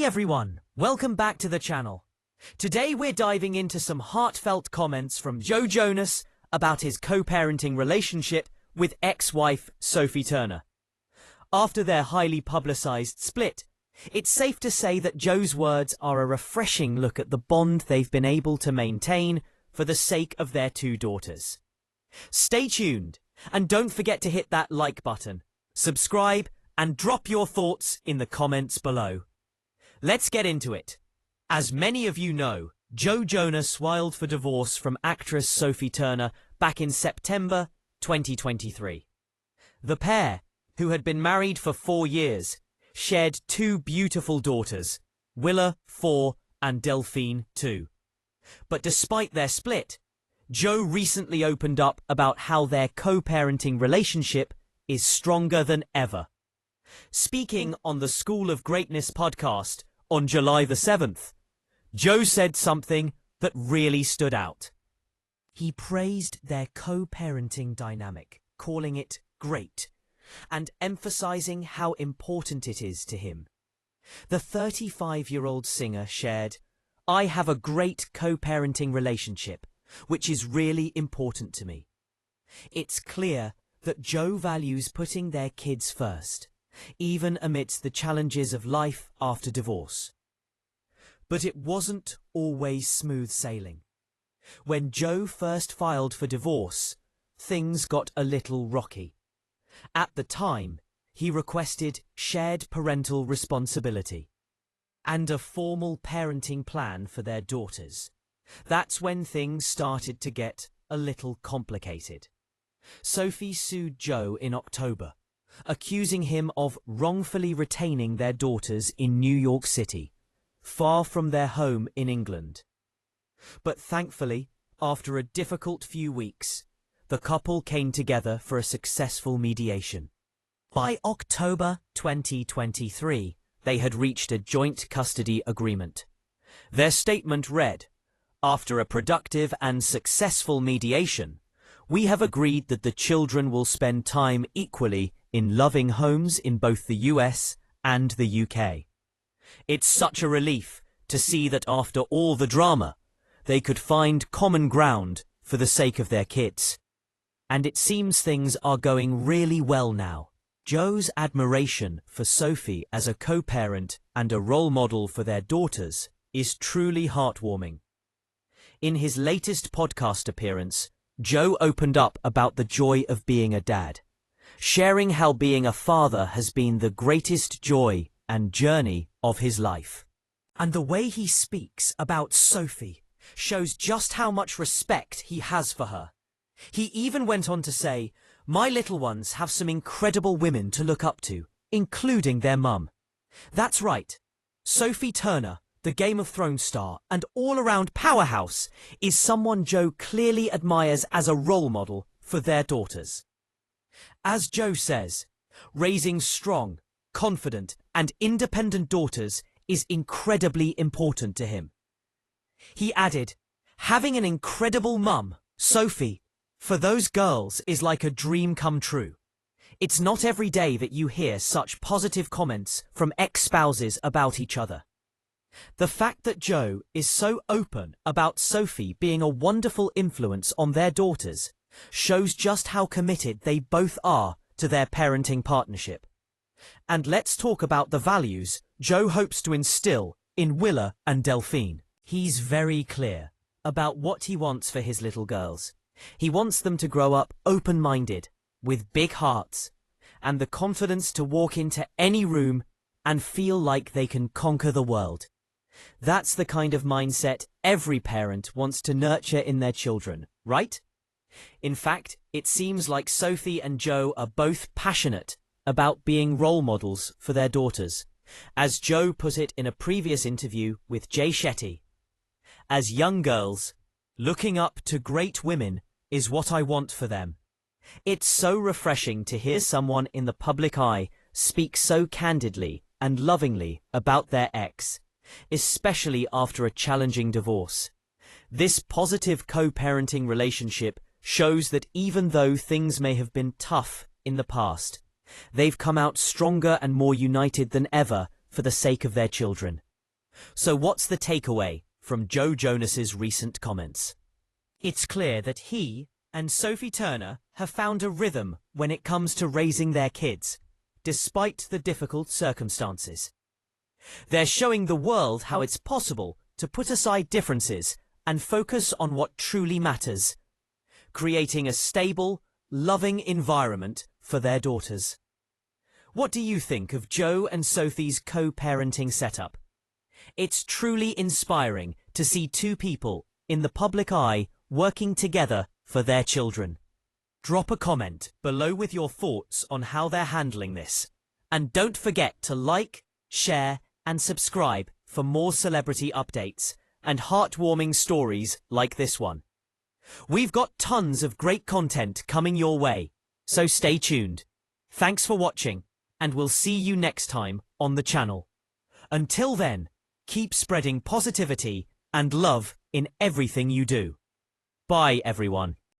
Hi everyone, welcome back to the channel. Today we're diving into some heartfelt comments from Joe Jonas about his co-parenting relationship with ex-wife Sophie Turner. After their highly publicized split, it's safe to say that Joe's words are a refreshing look at the bond they've been able to maintain for the sake of their two daughters. Stay tuned, and don't forget to hit that like button, subscribe, and drop your thoughts in the comments below. Let's get into it. As many of you know, Joe Jonas filed for divorce from actress Sophie Turner back in September 2023. The pair, who had been married for 4 years, shared two beautiful daughters, Willa, 4, and Delphine, 2. But despite their split, Joe recently opened up about how their co-parenting relationship is stronger than ever. Speaking on the School of Greatness podcast on July the 7th, Joe said something that really stood out. He praised their co-parenting dynamic, calling it great, and emphasizing how important it is to him. The 35-year-old singer shared, "I have a great co-parenting relationship, which is really important to me." It's clear that Joe values putting their kids first, even amidst the challenges of life after divorce. But it wasn't always smooth sailing. When Joe first filed for divorce, things got a little rocky. At the time, he requested shared parental responsibility and a formal parenting plan for their daughters. That's when things started to get a little complicated. Sophie sued Joe in October, accusing him of wrongfully retaining their daughters in New York City, far from their home in England. But thankfully, after a difficult few weeks, the couple came together for a successful mediation. By October 2023, they had reached a joint custody agreement. Their statement read, "After a productive and successful mediation, we have agreed that the children will spend time equally in loving homes in both the US and the UK. It's such a relief to see that after all the drama, they could find common ground for the sake of their kids. And it seems things are going really well now." Joe's admiration for Sophie as a co-parent and a role model for their daughters is truly heartwarming. In his latest podcast appearance, Joe opened up about the joy of being a dad, sharing how being a father has been the greatest joy and journey of his life. And the way he speaks about Sophie shows just how much respect he has for her. He even went on to say, "My little ones have some incredible women to look up to, including their mum." That's right. Sophie Turner, the Game of Thrones star and all-around powerhouse, is someone Joe clearly admires as a role model for their daughters. As Joe says, raising strong, confident, and independent daughters is incredibly important to him. He added, "Having an incredible mum, Sophie, for those girls is like a dream come true. It's not every day that you hear such positive comments from ex-spouses about each other." The fact that Joe is so open about Sophie being a wonderful influence on their daughters shows just how committed they both are to their parenting partnership. And let's talk about the values Joe hopes to instill in Willa and Delphine. He's very clear about what he wants for his little girls. He wants them to grow up open-minded, with big hearts, and the confidence to walk into any room and feel like they can conquer the world. That's the kind of mindset every parent wants to nurture in their children, right? In fact, it seems like Sophie and Joe are both passionate about being role models for their daughters. As Joe put it in a previous interview with Jay Shetty, "As young girls, looking up to great women is what I want for them." It's so refreshing to hear someone in the public eye speak so candidly and lovingly about their ex, especially after a challenging divorce. This positive co-parenting relationship shows that even though things may have been tough in the past, they've come out stronger and more united than ever for the sake of their children. So what's the takeaway from Joe Jonas's recent comments? It's clear that he and Sophie Turner have found a rhythm when it comes to raising their kids, despite the difficult circumstances. They're showing the world how it's possible to put aside differences and focus on what truly matters, creating a stable, loving environment for their daughters. What do you think of Joe and Sophie's co-parenting setup? It's truly inspiring to see two people in the public eye working together for their children. Drop a comment below with your thoughts on how they're handling this. And don't forget to like, share, and subscribe for more celebrity updates and heartwarming stories like this one. We've got tons of great content coming your way, so stay tuned. Thanks for watching, and we'll see you next time on the channel. Until then, keep spreading positivity and love in everything you do. Bye, everyone.